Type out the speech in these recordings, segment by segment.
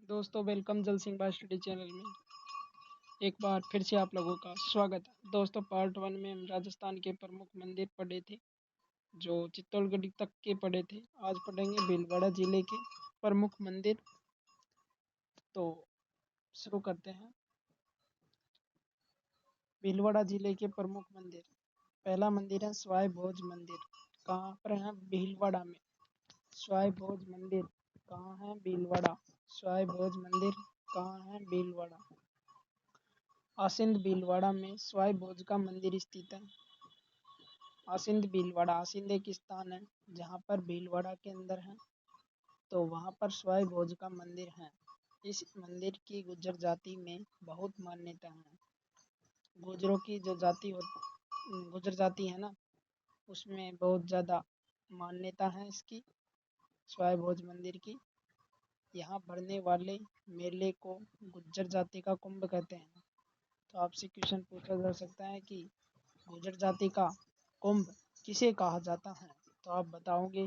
दोस्तों वेलकम जल Singh bye study channel में एक बार फिर से आप लोगों का स्वागत है। दोस्तों पार्ट 1 में हम राजस्थान के प्रमुख मंदिर पढ़े थे, जो चित्तौड़गढ़ तक के पढ़े थे। आज पढ़ेंगे भीलवाड़ा जिले के प्रमुख मंदिर। तो शुरू करते हैं। भीलवाड़ा जिले के प्रमुख मंदिर। पहला मंदिर है स्वाय भोज मंदिर। कहाँ पर है? भीलवाड़ा में। स्वाय भोज मंदिर कहाँ है? भीलवाड़ा। स्वाय भोज मंदिर कहाँ है? भीलवाड़ा। आसिंद भीलवाड़ा में स्वाय भोज का मंदिर स्थित है। आसिंद भीलवाड़ा। आसिंद एक स्थान है जहाँ पर भीलवाड़ा के अंदर है, तो वहाँ पर स्वाय भोज का मंदिर है। इस मंदिर की गुर्जर जाति में बहुत मान्यता है। गुर्जरों की जो गुर्जर जाति है ना, उसमें बहुत ज़्यादा मान्यता है इसकी, स्वाय भोज मंदिर की। यहाँ भरने वाले मेले को गुर्जर जाति का कुंभ कहते हैं। तो आपसे क्वेश्चन पूछा जा सकता है कि गुर्जर जाति का कुंभ किसे कहा जाता है? तो आप बताओगे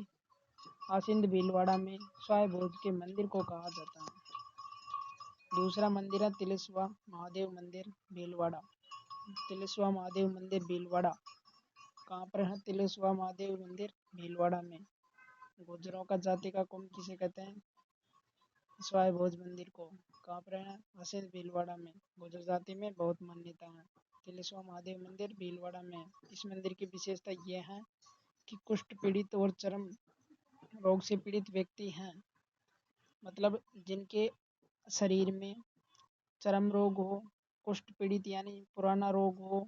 आसिंद भीलवाड़ा में स्वाय भोज के मंदिर को कहा जाता है। दूसरा मंदिर है तिलेश्वर महादेव मंदिर भीलवाड़ा। तिलेश्वर महादेव मंदिर भीलवाड़ा कहाँ पर है? तिलेश्वर महादेव मंदिर भीलवाड़ा में। गुर्जरों का जाति का कुंभ किसे कहते हैं? स्वाय भोज मंदिर को। कहाँ पर है? आसिंद भीलवाड़ा में। गुर्जर जाति में बहुत मान्यता है। तिलेश्वर महादेव मंदिर भीलवाड़ा में। इस मंदिर की विशेषता यह है कि कुष्ठ पीड़ित और चर्म रोग से पीड़ित व्यक्ति हैं, मतलब जिनके शरीर में चर्म रोग हो, कुष्ठ पीड़ित यानी पुराना रोग हो,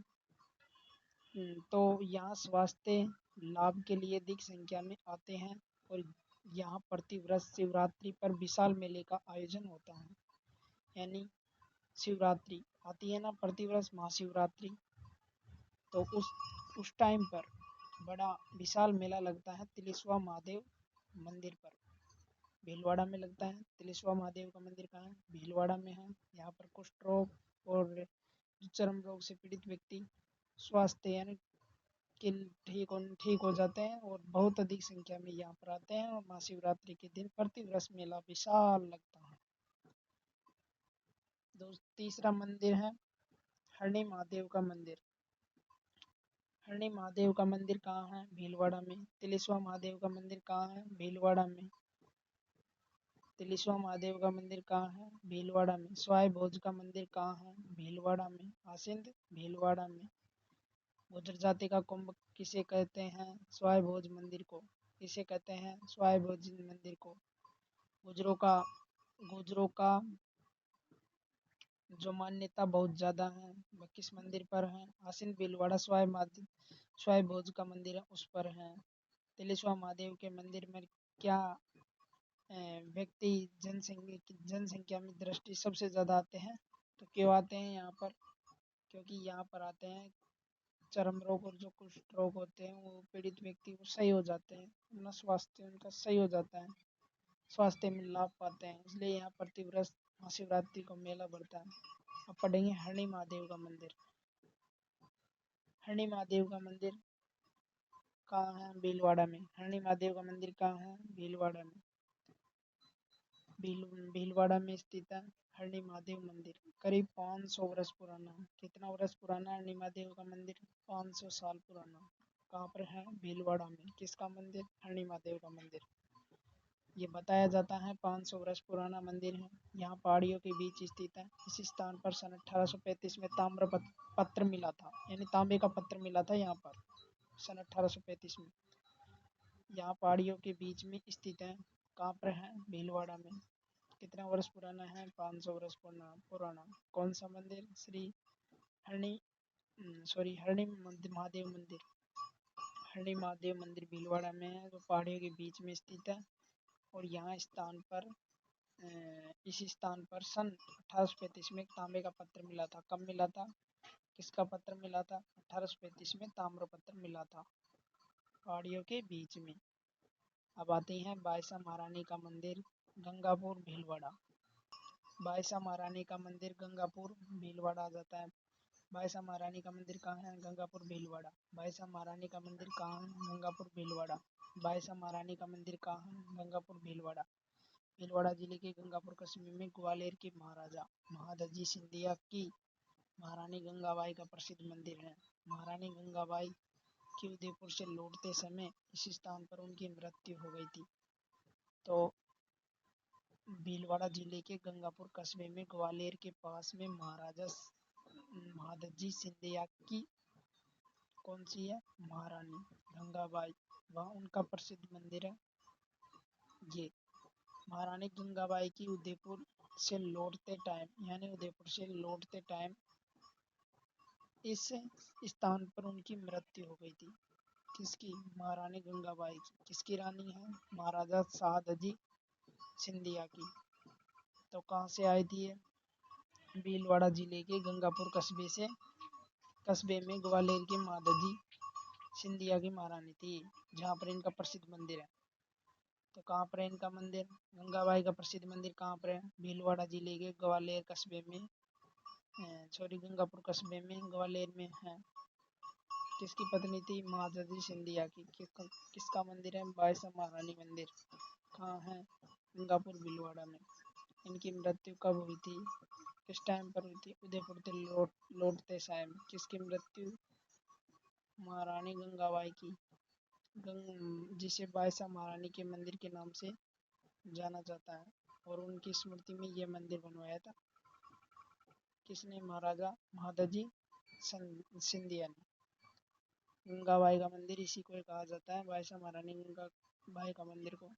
तो यहाँ स्वास्थ्य लाभ के लिए अधिक संख्या में आते हैं। और यहाँ प्रतिवर्ष शिवरात्रि पर विशाल मेले का आयोजन होता है। यानी शिवरात्रि आती है ना, प्रतिवर्ष महाशिवरात्रि, तो उस टाइम पर बड़ा विशाल मेला लगता है तिलेश्वर महादेव मंदिर पर। भीलवाड़ा में लगता है। तिलेश्वर महादेव का मंदिर कहाँ है? भीलवाड़ा में है। यहाँ पर कुष्ठ रोग और चर्म रोग से पीड़ित व्यक्ति स्वास्थ्य यानी कि ठीक हो जाते हैं और बहुत अधिक संख्या में यहाँ पर आते हैं। और महाशिवरात्रि के दिन प्रतिवर्ष मेला विशाल लगता है। तीसरा मंदिर है हरणी महादेव का मंदिर। हरणी महादेव का मंदिर कहाँ है? भीलवाड़ा में। तिलेश्वर महादेव का मंदिर कहाँ है? भीलवाड़ा में। तिलेश्वर महादेव का मंदिर कहाँ है? भीलवाड़ा में। स्वाय भोज का मंदिर कहाँ है? भीलवाड़ा में। आसिंद भीलवाड़ा में। गुर्जर जाति का कुंभ किसे कहते हैं? स्वाय भोज मंदिर को। किसे कहते हैं? स्वाय भोज मंदिर को। गुर्जरों का जो मान्यता बहुत ज़्यादा है वह किस मंदिर पर है? आसिंद भीलवाड़ा स्वाय भोज का मंदिर है उस पर है। तिलेश्वर महादेव के मंदिर में क्या व्यक्ति जनसंख्या में दृष्टि सबसे ज़्यादा आते हैं? तो क्यों आते हैं यहाँ पर? क्योंकि यहाँ पर आते हैं चर्म रोग और जो कुष्ठ रोग होते हैं वो पीड़ित व्यक्ति वो सही हो जाते हैं, अपना स्वास्थ्य उनका सही हो जाता है, स्वास्थ्य में लाभ पाते हैं, इसलिए यहाँ प्रतिवर्ष महाशिवरात्रि को मेला बढ़ता है। अब पढ़ेंगे हरणी महादेव का मंदिर। हरणी महादेव का मंदिर कहाँ है? भीलवाड़ा में। हरणी महादेव का मंदिर कहाँ है? भीलवाड़ा में। भीलवाड़ा में स्थित है हरणी महादेव मंदिर। करीब 500 वर्ष पुराना है। कितना वर्ष पुराना है हरणी महादेव का मंदिर? 500 साल पुराना। कहाँ पर है? भीलवाड़ा में। किसका मंदिर? हरणी महादेव का मंदिर। ये बताया जाता है 500 वर्ष पुराना मंदिर है। यहाँ पहाड़ियों के बीच स्थित है। इस स्थान पर सन 1835 में ताम्र पत्र मिला था, यानी तांबे का पत्र मिला था यहाँ पर सन 1835 में। यहाँ पहाड़ियों के बीच में स्थित है। कहाँ पर है? भीलवाड़ा में। कितना वर्ष पुराना है? 500 वर्ष पुराना। कौन सा मंदिर? हरणी हरणी महादेव मंदिर। हरणी महादेव मंदिर भीलवाड़ा में है, जो पहाड़ियों के बीच में स्थित है। और यहाँ इस स्थान पर सन 1835 में तांबे का पत्र मिला था। कब मिला था? किसका पत्र मिला था? 1835 में ताम्र पत्र मिला था, पहाड़ियों के बीच में। अब आते हैं बायसा महारानी का मंदिर गंगापुर भीलवाड़ा। बायसा महारानी का मंदिर गंगापुर भीलवाड़ा आ जाता है। बायसा महारानी का मंदिर कहाँ है? गंगापुर भीलवाड़ा। बायसा महारानी का मंदिर कहाँ है? गंगापुर भीलवाड़ा। बायसा महारानी का मंदिर कहाँ है? गंगापुर भीलवाड़ा। भीलवाड़ा जिले के गंगापुर कस्बे में ग्वालियर के महाराजा महादजी सिंधिया की महारानी गंगाबाई का प्रसिद्ध मंदिर है। महारानी गंगाबाई की उदयपुर से लौटते समय इस स्थान पर उनकी मृत्यु हो गई थी। तो भीलवाड़ा जिले के गंगापुर कस्बे में ग्वालियर के पास में महाराजा महादजी सिंधिया की कौन सी है, महारानी गंगाबाई, वह उनका प्रसिद्ध मंदिर है। ये महारानी गंगाबाई की उदयपुर से लौटते टाइम यानी उदयपुर से लौटते टाइम इस स्थान पर उनकी मृत्यु हो गई थी। किसकी, महारानी गंगाबाई की। किसकी रानी है, महाराजा सादजी सिंधिया की। तो कहाँ से आई थी ये, भीलवाड़ा जिले के गंगापुर कस्बे में ग्वालियर के महादजी सिंधिया की महारानी थी, जहाँ पर इनका प्रसिद्ध मंदिर है। तो कहाँ पर है इनका मंदिर, गंगाबाई का प्रसिद्ध मंदिर कहाँ पर है, भीलवाड़ा जिले के ग्वालियर कस्बे में, गंगापुर कस्बे में, ग्वालियर में है। किसकी पत्नी थी, महादजी सिंधिया की। किसका मंदिर है, बायसा महारानी मंदिर। कहाँ है, गंगापुर भीलवाड़ा में। इनकी मृत्यु कब हुई थी, किस टाइम पर हुई थी, उदयपुर से लौटते टाइम। किसकी मृत्यु, महारानी गंगाबाई की, जिसे बायसा महारानी के मंदिर के नाम से जाना जाता है। और उनकी स्मृति में यह मंदिर बनवाया था किसने, महाराजा महादजी सिंधिया ने। गंगाबाई का मंदिर इसी को कहा जाता है, बायसा महारानी गंगाबाई का मंदिर को।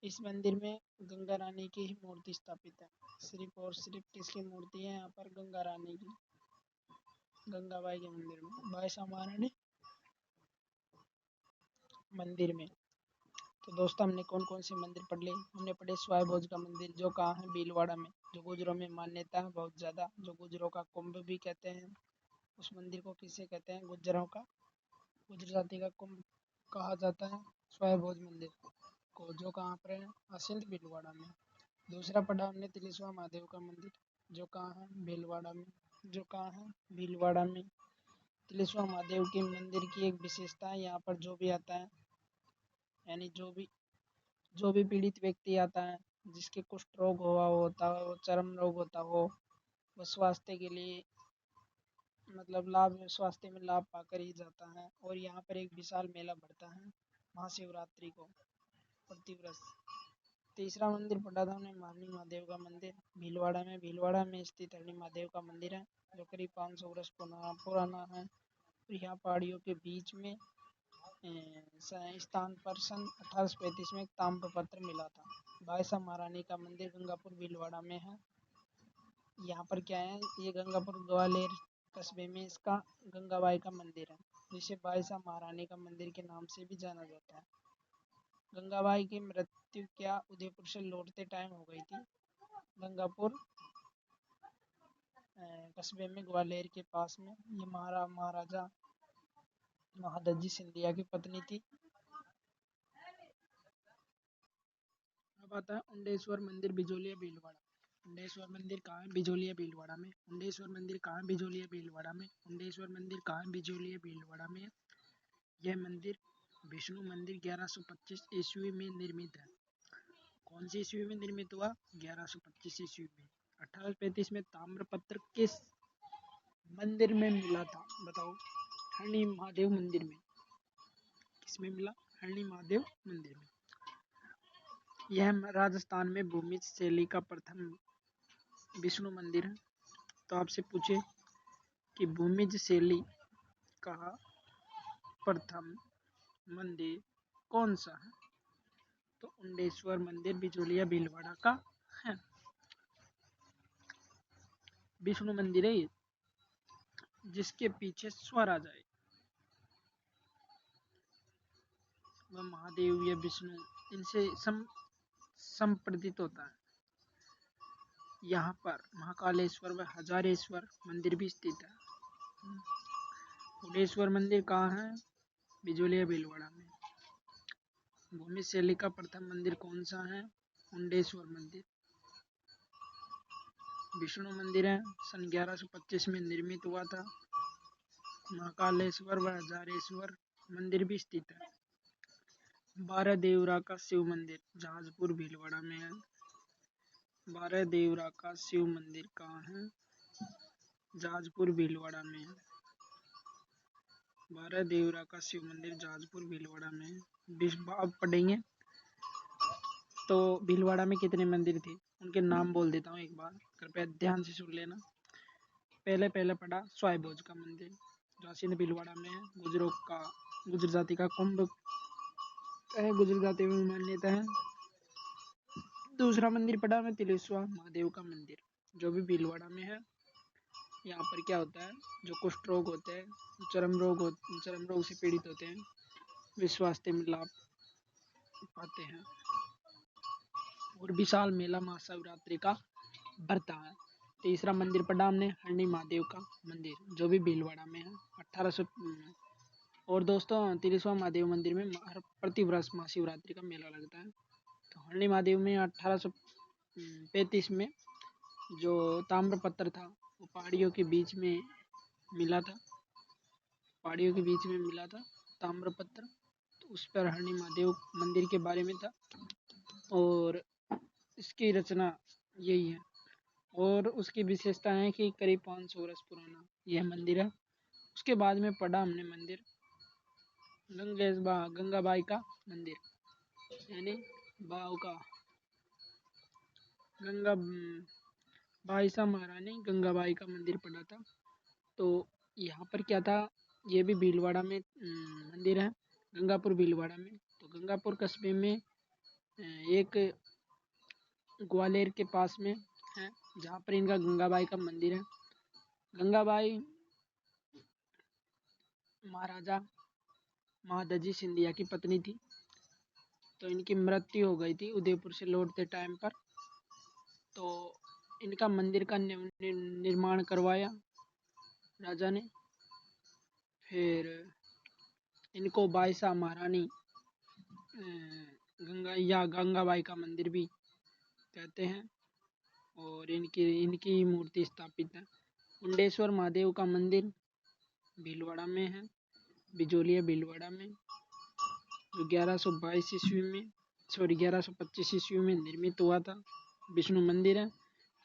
इस मंदिर में गंगा रानी की ही मूर्ति स्थापित है। सिर्फ और सिर्फ किसकी मूर्ति है यहाँ पर, गंगा रानी की, गंगाबाई के मंदिर में, बायसा महारानी मंदिर में। तो दोस्तों हमने कौन कौन से मंदिर पढ़ लिए, हमने पढ़े स्वाय भोज का मंदिर जो कहाँ है, भीलवाड़ा में, जो गुजरों में मान्यता है बहुत ज़्यादा, जो गुजरों का कुंभ भी कहते हैं। उस मंदिर को किसे कहते हैं, गुजर जाति का कुंभ कहा जाता है स्वाय भोज मंदिर को, जो कहाँ पर है, असिंध भीलवाड़ा में। दूसरा पढ़ा हमने तिलेश्वर महादेव का मंदिर, जो कहाँ है, भीलवाड़ा में, जो कहाँ है, भीलवाड़ा में। तिलेश्वर महादेव के मंदिर की एक विशेषता है, यहाँ पर जो भी आता है, यानी जो भी पीड़ित व्यक्ति आता है, जिसके कुष्ठ रोग हुआ होता हो, चर्म रोग होता हो, वो स्वास्थ्य के लिए स्वास्थ्य में लाभ पाकर ही जाता है। और यहाँ पर एक विशाल मेला भरता है महाशिवरात्रि को प्रतिवर्ष। तीसरा मंदिर पढ़ा था हमने हरणी महादेव का मंदिर, भीलवाड़ा में स्थित हरणी महादेव का मंदिर है, जो करीब 500 वर्ष पुराना है। और यहाँ पहाड़ियों के बीच में स्थान पर सन 1835 में एक ताम्रपत्र मिला था। बायसा महारानी का मंदिर गंगापुर भीलवाड़ा में है। यहाँ पर क्या है, ये गंगापुर ग्वालियर कस्बे में इसका गंगाबाई का मंदिर है, जिसे बायसा महारानी का मंदिर के नाम से भी जाना जाता है। गंगाबाई की मृत्यु क्या उदयपुर से लौटते टाइम हो गई थी, गंगापुर कस्बे में ग्वालियर के पास में। ये महाराजा महादजी सिंधिया की पत्नी थी। अब आता है उंडेश्वर मंदिर बिजोलिया भीलवाड़ा। उंडेश्वर मंदिर कहाँ है, बिजोलिया भीलवाड़ा में। उंडेश्वर मंदिर कहाँ है, बिजोलिया भीलवाड़ा में। उंडेश्वर मंदिर कहाँ है, बिजोलिया भीलवाड़ा में। यह मंदिर विष्णु मंदिर 1125 ईस्वी में निर्मित है। कौन सी ईस्वी में निर्मित हुआ, 1125 ईस्वी में। 1835 में ताम्रपत्र किस मंदिर में मिला था, बताओ, हरणी महादेव मंदिर में। किसमें मिला, हरणी महादेव मंदिर में। यह राजस्थान में भूमिज शैली का प्रथम विष्णु मंदिर है। तो आपसे पूछे कि भूमिज शैली का प्रथम मंदिर कौन सा है, तो उंडेश्वर मंदिर बिजोलिया भीलवाड़ा का है, विष्णु मंदिर है जिसके पीछे स्वर आ जाए, वह महादेव या विष्णु इनसे संप्रदित होता है। यहाँ पर महाकालेश्वर व हजारेश्वर मंदिर भी स्थित है। उंडेश्वर मंदिर कहाँ है, बिजोलिया भीलवाड़ा में। भूमि शैली का प्रथम मंदिर कौन सा है, उंडेश्वर मंदिर। विष्णु मंदिर है, सन 1125 में निर्मित हुआ था। महाकालेश्वर व हजारेश्वर मंदिर भी स्थित है। बारह देवरा का शिव मंदिर जहाजपुर भीलवाड़ा में है। बारह देवरा का शिव मंदिर कहाँ है? जहाजपुर भीलवाड़ा में है। बारह देवरा का शिव मंदिर जहाजपुर भीलवाड़ा में है। अब पढ़ेंगे तो भीलवाड़ा में कितने मंदिर थे उनके नाम बोल देता हूँ एक बार, कृपया ध्यान से सुन लेना। पहले पढ़ा स्वाय भोज का मंदिर जो सिंध भीलवाड़ा में है। गुजर जाति का कुंभ है, गुजर जाति में मान्यता है। दूसरा मंदिर पढ़ा मैं तिलेश्वर महादेव का मंदिर जो भी भीलवाड़ा में है। यहाँ पर क्या होता है, जो कुष्ठ रोग होते हैं, चर्म रोग से पीड़ित होते हैं, वे स्वास्थ्य में लाभ पाते हैं। और विशाल मेला महाशिवरात्रि का भरता है। तीसरा मंदिर पढ़ा हमने हरणी महादेव का मंदिर जो भी भीलवाड़ा में है। 1800 और दोस्तों तिलेश्वर महादेव मंदिर में प्रति वर्ष महाशिवरात्रि का मेला लगता है। तो हरणी महादेव में 1835 में जो ताम्रपत्र था वो पहाड़ियों के बीच में मिला था। ताम्रपत्र, तो उस पर हरणी महादेव मंदिर के बारे में था और इसकी रचना यही है। और उसकी विशेषता है कि करीब 500 वर्ष पुराना यह मंदिर है। उसके बाद में पढ़ा हमने मंदिर गंगाबाई का मंदिर, यानी बाईसा महारानी गंगाबाई का मंदिर पढ़ा था। तो यहाँ पर क्या था, ये भी भीलवाड़ा में मंदिर है, गंगापुर भीलवाड़ा में। तो गंगापुर कस्बे में एक ग्वालियर के पास में है जहाँ पर इनका गंगाबाई का मंदिर है। गंगाबाई महाराजा महादजी सिंधिया की पत्नी थी। तो इनकी मृत्यु हो गई थी उदयपुर से लौटते टाइम पर। तो इनका मंदिर का निर्माण करवाया राजा ने। फिर इनको बाईसा महारानी गंगाबाई का मंदिर भी कहते हैं और इनकी मूर्ति स्थापित है। मुंडेश्वर महादेव का मंदिर भीलवाड़ा में है, बिजोलिया भीलवाड़ा में, जो 1125 ईस्वी में निर्मित हुआ था। विष्णु मंदिर है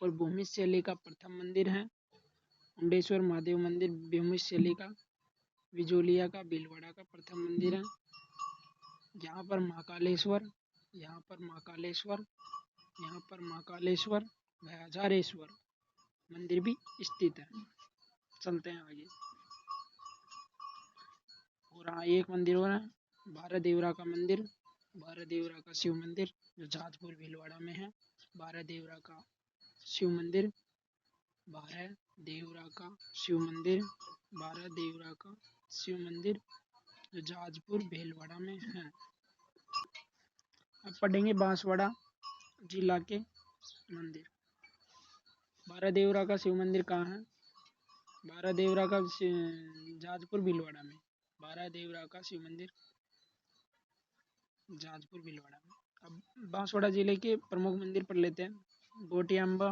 और भूमि शैली का प्रथम मंदिर है। मुंडेश्वर महादेव मंदिर भूमि शैली का बिजोलिया का भीलवाड़ा का प्रथम मंदिर है। यहाँ पर महाकालेश्वर व हजारेश्वर मंदिर भी स्थित है। चलते हैं आगे। और हाँ, एक मंदिर और है बारह देवरा का शिव मंदिर जो जहाजपुर भीलवाड़ा में है। बारह देवरा का शिव मंदिर जो जहाजपुर भीलवाड़ा में है। अब पढ़ेंगे बांसवाड़ा जिला के मंदिर। बारह देवरा का शिव मंदिर कहाँ है? जहाजपुर भीलवाड़ा में। बारह देवरा का शिव मंदिर जहाजपुर भीलवाड़ा में। अब बांसवाड़ा जिले के प्रमुख मंदिर पढ़ लेते हैं। गोटियाम्बा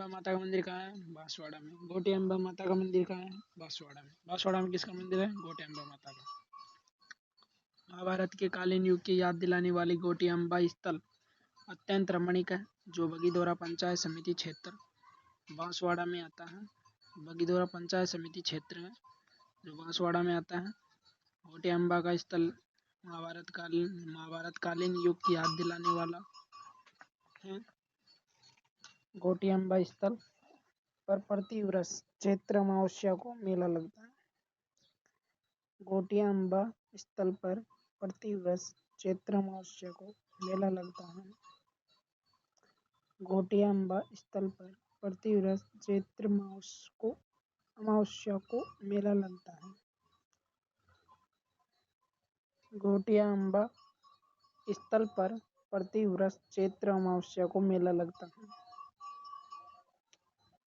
माता का मंदिर कहाँ है? बांसवाड़ा में। गोटियाम्बा माता का मंदिर कहाँ है? बांसवाड़ा में किसका मंदिर है? गोटियाम्बा माता का। महाभारत के कालीन युग की याद दिलाने वाली गोटियाम्बा स्थल अत्यंत रमणीक है जो बगीदोरा पंचायत समिति क्षेत्र बांसवाड़ा में आता है। बगीदोरा पंचायत समिति क्षेत्र है जो बांसवाड़ा में आता है। गोटियाम्बा का स्थल महाभारत कालीन युग की याद दिलाने वाला है। गोटियाम्बा स्थल पर प्रतिवर्ष चैत्र अमावस्या को मेला लगता है। गोटियाम्बा स्थल पर प्रतिवर्ष चैत्र अमावस्या को मेला लगता है। गोटियाम्बा स्थल पर प्रतिवर्ष चैत्र अमावस्या को मेला लगता है। गोटियाम्बा स्थल पर प्रतिवर्ष चैत्र अमावस्या को मेला लगता है।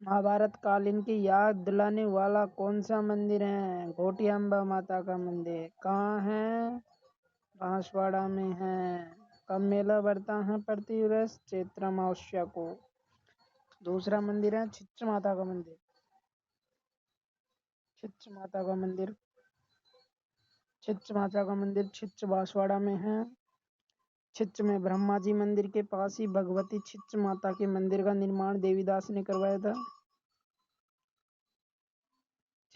महाभारत कालीन की याद दिलाने वाला कौन सा मंदिर है? गोटियाम्बा माता का मंदिर। कहाँ है? बांसवाड़ा में है। कब मेला बढ़ता है? प्रतिवर्ष चैत्र अमावस्या को। दूसरा मंदिर है छिच्च माता का मंदिर। छिच्च माता का मंदिर छिच्च बांसवाड़ा में है। छिच्च में ब्रह्मा जी मंदिर के पास ही भगवती छिच्च माता के मंदिर का निर्माण देवीदास ने करवाया था।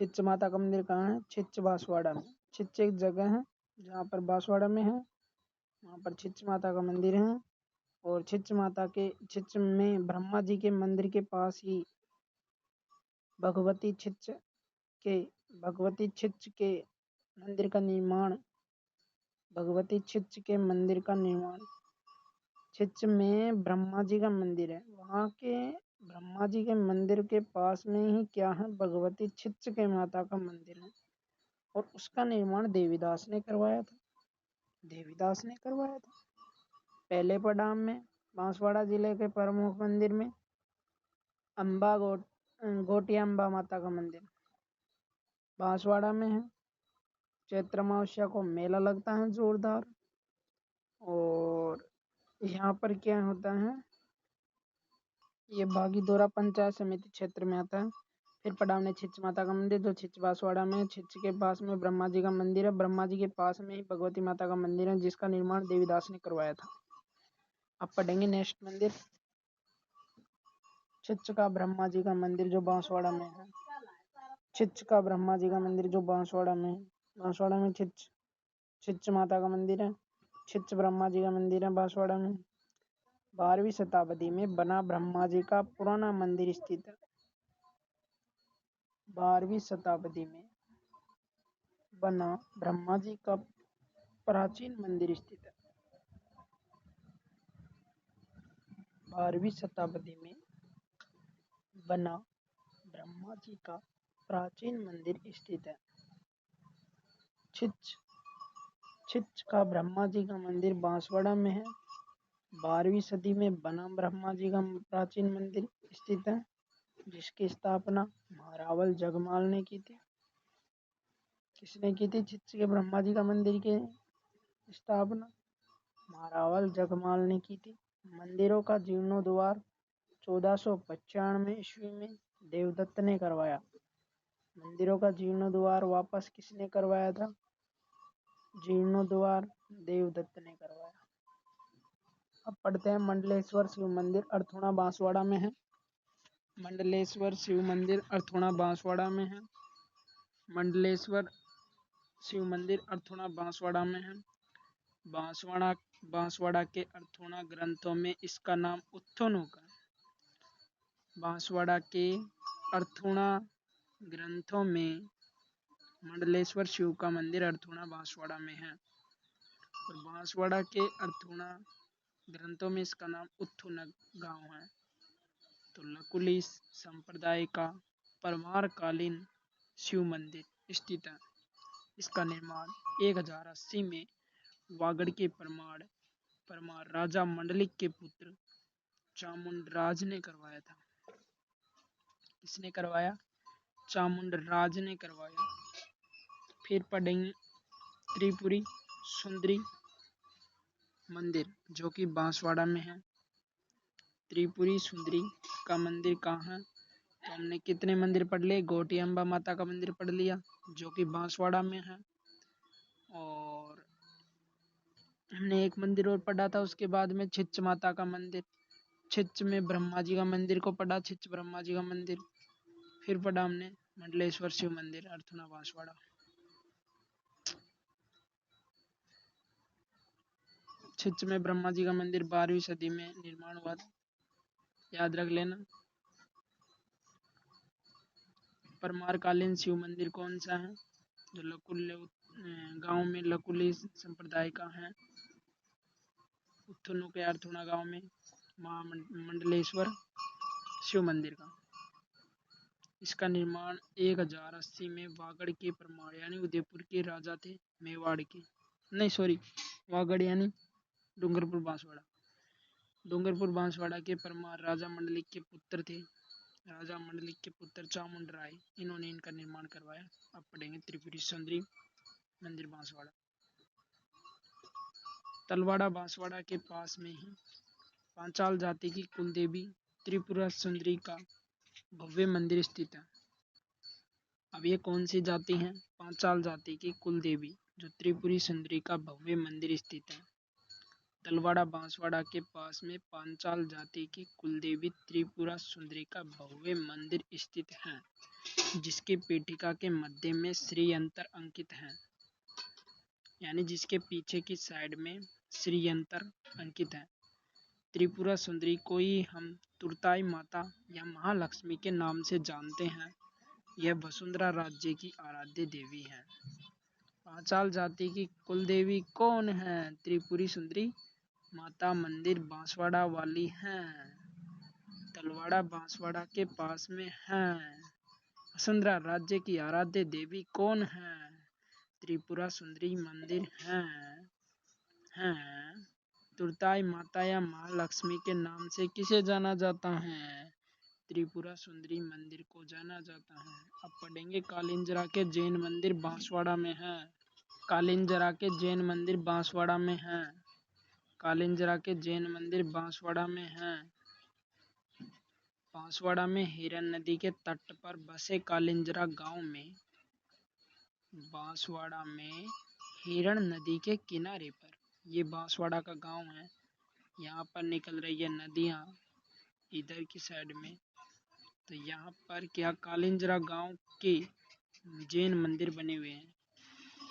छिच्च माता का मंदिर कहाँ है? छिच्च बांसवाड़ा में। छिच्च एक जगह है जहाँ पर बांसवाड़ा में है, वहाँ पर छिच्च माता का मंदिर है। और छिच्च में ब्रह्मा जी के मंदिर के पास ही भगवती छिच्च के मंदिर का निर्माण छिच्च में ब्रह्मा जी का मंदिर है। वहाँ के ब्रह्मा जी के मंदिर के पास में ही क्या है? भगवती छिच्च के माता का मंदिर है और उसका निर्माण देवीदास ने करवाया था। पहले पड़ाव में बांसवाड़ा जिले के प्रमुख मंदिर में गोटिया अम्बा माता का मंदिर बांसवाड़ा में है। चैत्र अमावस्या को मेला लगता है जोरदार। और यहाँ पर क्या होता है? ये बागीदोरा पंचायत समिति क्षेत्र में आता है। फिर पड़ाव ने छिच्च माता का मंदिर जो छिच्च बांसवाड़ा में है। छिच्च के पास में ब्रह्मा जी का मंदिर है। ब्रह्मा जी के पास में ही भगवती माता का मंदिर है जिसका निर्माण देवीदास ने करवाया था। अब पढ़ेंगे नेक्स्ट मंदिर छिच्च का ब्रह्मा जी का मंदिर जो बांसवाड़ा में है। छिच्च का ब्रह्मा जी का मंदिर जो बांसवाड़ा में है। बांसवाड़ा में छिच्च माता का मंदिर है। छिच्च ब्रह्मा जी का मंदिर है बांसवाड़ा में। 12वीं शताब्दी में बना ब्रह्मा जी का पुराना मंदिर स्थित है। 12वीं शताब्दी में बना ब्रह्मा जी का प्राचीन मंदिर स्थित है। 12वीं शताब्दी में बना ब्रह्मा जी का प्राचीन मंदिर स्थित है। छिच्च का ब्रह्मा जी का मंदिर बांसवाड़ा में है। 12वीं सदी में बना ब्रह्मा जी का प्राचीन मंदिर स्थित है जिसकी स्थापना महारावल जगमाल ने की थी। किसने की थी? छिच्च के ब्रह्मा जी का मंदिर की स्थापना महारावल जगमाल ने की थी। मंदिरों का जीर्णोद्धार 1495 ईस्वी में देवदत्त ने करवाया। मंदिरों का जीर्णोद्धार वापस किसने करवाया था? जीर्णोद्धार देवदत्त ने करवाया। अब पढ़ते हैं मंडलेश्वर शिव मंदिर अर्थोणा बांसवाड़ा में है। मंडलेश्वर शिव मंदिर अर्थोणा बांसवाड़ा में है। मंडलेश्वर शिव मंदिर अर्थोणा बांसवाड़ा में है। बांसवाड़ा के अर्थोणा ग्रंथों में इसका नाम उत्थुनुक है। बांसवाड़ा के अर्थोणा ग्रंथों में मंडलेश्वर शिव का मंदिर अर्थोणा बांसवाड़ा में है और बांसवाड़ा के अर्थोणा ग्रंथों में इसका नाम उत्थुनक गांव है। तो लकुली संप्रदाय का परमारकालीन शिव मंदिर स्थित है। इसका निर्माण 1080 में वागड़ के परमार राजा मंडलिक के पुत्र चामुंडराज ने करवाया था। किसने करवाया? चामुंडराज ने करवाया। फिर पढ़ेंगे त्रिपुरी सुंदरी मंदिर जो कि बांसवाड़ा में है। त्रिपुरी सुंदरी का मंदिर कहाँ है? तो हमने कितने मंदिर पढ़ लिए? गोटिया अम्बा माता का मंदिर पढ़ लिया जो कि बांसवाड़ा में है। और हमने एक मंदिर और पढ़ा था उसके बाद में छिच्च माता का मंदिर। छिच्च में ब्रह्मा जी का मंदिर को पढ़ा, छिच्च ब्रह्मा जी का मंदिर। फिर पढ़ा हमने मंडलेश्वर शिव मंदिर अर्थुना बांसवाड़ा। छिच्च में ब्रह्मा जी का मंदिर 12वीं सदी में निर्माण हुआ था, याद रख लेना। परमारकालीन शिव मंदिर कौन सा है? जो लकुल गांव में लकुली संप्रदाय का है। उत्थुनु के अर्थुना गांव में मंडलेश्वर शिव मंदिर का। इसका निर्माण 1080 में वागड़ के परमार यानी उदयपुर के राजा थे, मेवाड़ के, नहीं सॉरी वागड़ यानी डूंगरपुर बांसवाड़ा। डूंगरपुर बांसवाड़ा के परमार राजा मंडलिक के पुत्र थे। राजा मंडलिक के पुत्र चामुंड राय, इन्होंने इनका निर्माण करवाया। अब पढ़ेंगे त्रिपुरी सुंदरी मंदिर बांसवाड़ा। तलवाड़ा बांसवाड़ा के पास में ही पांचाल जाति की कुलदेवी त्रिपुरा सुंदरी का भव्य मंदिर स्थित है। अब ये कौन सी जाति है? पांचाल जाति की कुलदेवी जो त्रिपुरी सुंदरी का भव्य मंदिर स्थित है। तलवाड़ा बांसवाड़ा के पास में पांचाल जाति की कुलदेवी त्रिपुरा सुंदरी का भव्य मंदिर स्थित है, जिसके पीठिका के मध्य में श्री यंत्र अंकित है, यानी जिसके पीछे की साइड में श्री यंत्र अंकित है। त्रिपुरा सुंदरी को ही हम तुरताई माता या महालक्ष्मी के नाम से जानते हैं। यह वसुंधरा राज्य की आराध्य देवी है। पांचाल जाति की कुल देवी कौन है? त्रिपुरी सुंदरी माता मंदिर बांसवाड़ा वाली हैं। तलवाड़ा बांसवाड़ा के पास में है। वसुंधरा राज्य की आराध्य देवी कौन है? त्रिपुरा सुंदरी मंदिर है। तुरताई माता या महालक्ष्मी के नाम से किसे जाना जाता है? त्रिपुरा सुंदरी मंदिर को जाना जाता है। अब पढ़ेंगे कालिंजरा के जैन मंदिर बांसवाड़ा में है। कालिंजरा के जैन मंदिर बांसवाड़ा में है। कालिंजरा के जैन मंदिर बांसवाड़ा में है। बांसवाड़ा में हिरन नदी के तट पर बसे कालिंजरा गांव में बांसवाड़ा में हिरण नदी के किनारे पर ये बांसवाड़ा का गांव है। यहाँ पर निकल रही है नदियाँ इधर की साइड में। तो यहाँ पर क्या कालिंजरा गांव के जैन मंदिर बने हुए हैं।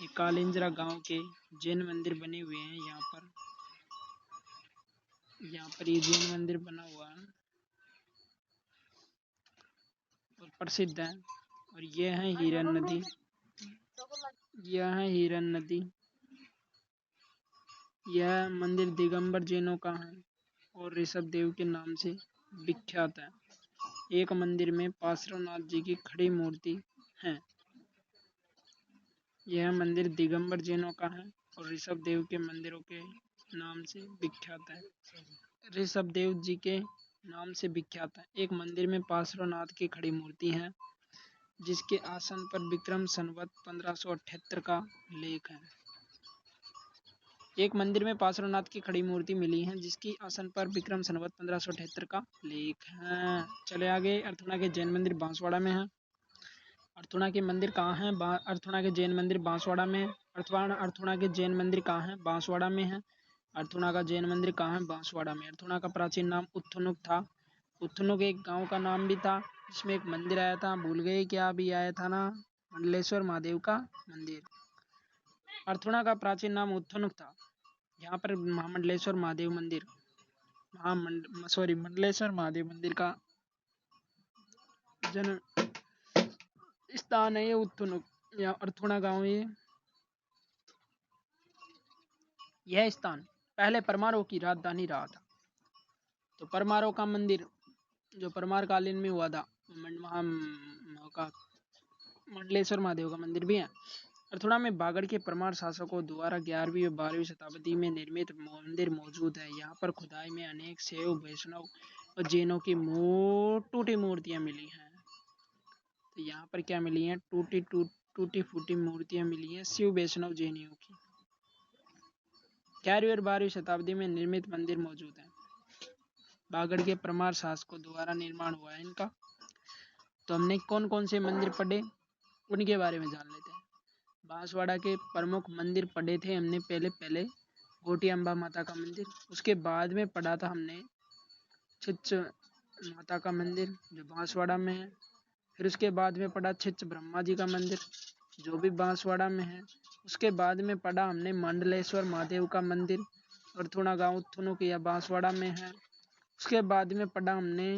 ये कालिंजरा गांव के जैन मंदिर बने हुए हैं। यहाँ पर ये जैन मंदिर बना हुआ है और प्रसिद्ध है। और ये है हिरन नदी। यह है हिरन नदी। यह मंदिर दिगंबर जैनों का है और ऋषभ देव के नाम से विख्यात है। एक मंदिर में पार्श्वनाथ जी की खड़ी मूर्ति है। यह मंदिर दिगंबर जैनों का है और ऋषभ देव के मंदिरों के नाम से विख्यात है। ऋषभ देव जी के नाम से विख्यात है। एक मंदिर में पार्श्वनाथ की खड़ी मूर्ति है, जिसके आसन पर विक्रम संवत 1578 का लेख है। एक मंदिर में पार्श्वनाथ की खड़ी मूर्ति मिली है, जिसकी आसन पर विक्रम संवत 1578 का लेख है। चले आगे। अर्थुणा के जैन मंदिर बांसवाड़ा में है। अर्थुणा के मंदिर कहाँ है? अर्थुणा के जैन मंदिर बांसवाड़ा में है। अर्थुणा के जैन मंदिर कहाँ है? बांसवाड़ा में है। अर्थुणा का जैन मंदिर कहाँ है? बांसवाड़ा में। अर्थुणा का प्राचीन नाम उत्थुनुक था। उत्थुनुक एक गांव का नाम भी था, जिसमें एक मंदिर आया था। भूल गए क्या? अभी आया था ना, मंडलेश्वर महादेव का मंदिर। अर्थुणा का प्राचीन नाम उत्थुनुक था। यहाँ पर महामंडलेश्वर महादेव मंदिर मंडलेश्वर महादेव मंदिर का जन्म स्थान है ये उत्थुनुक या अर्थुणा गांव। यह स्थान पहले परमारों की राजधानी रहा था। तो परमारों का मंदिर जो परमार कालीन में हुआ था, मंडलेश्वर महादेव का मंदिर भी है। अर्थुणा में बागड़ के परमार शासकों द्वारा 11वीं और 12वीं शताब्दी में निर्मित मंदिर मौजूद है। यहाँ पर खुदाई में अनेक शैव, वैष्णव और जैनों की टूटी मूर्तियां मिली हैं। तो यहाँ पर क्या मिली हैं? टूटी फूटी मूर्तियां मिली हैं शिव, वैष्णव, जैनियों की। 11वीं और 12वीं शताब्दी में निर्मित मंदिर मौजूद है। बागड़ के परमार शासकों द्वारा निर्माण हुआ है इनका। तो हमने कौन कौन से मंदिर पढ़े उनके बारे में जान लेते हैं। बांसवाड़ा के प्रमुख मंदिर पढ़े थे हमने। पहले घोटी अम्बा माता का मंदिर, उसके बाद में पढ़ा था हमने छिच्च माता का मंदिर जो बांसवाड़ा में है। फिर उसके बाद में पढ़ा छिच्च ब्रह्मा जी का मंदिर जो भी बांसवाड़ा में है। उसके बाद में पढ़ा हमने मंडलेश्वर महादेव का मंदिर, अर्थुणा गांव उत्थुनुक या बांसवाड़ा में है। उसके बाद में पढ़ा हमने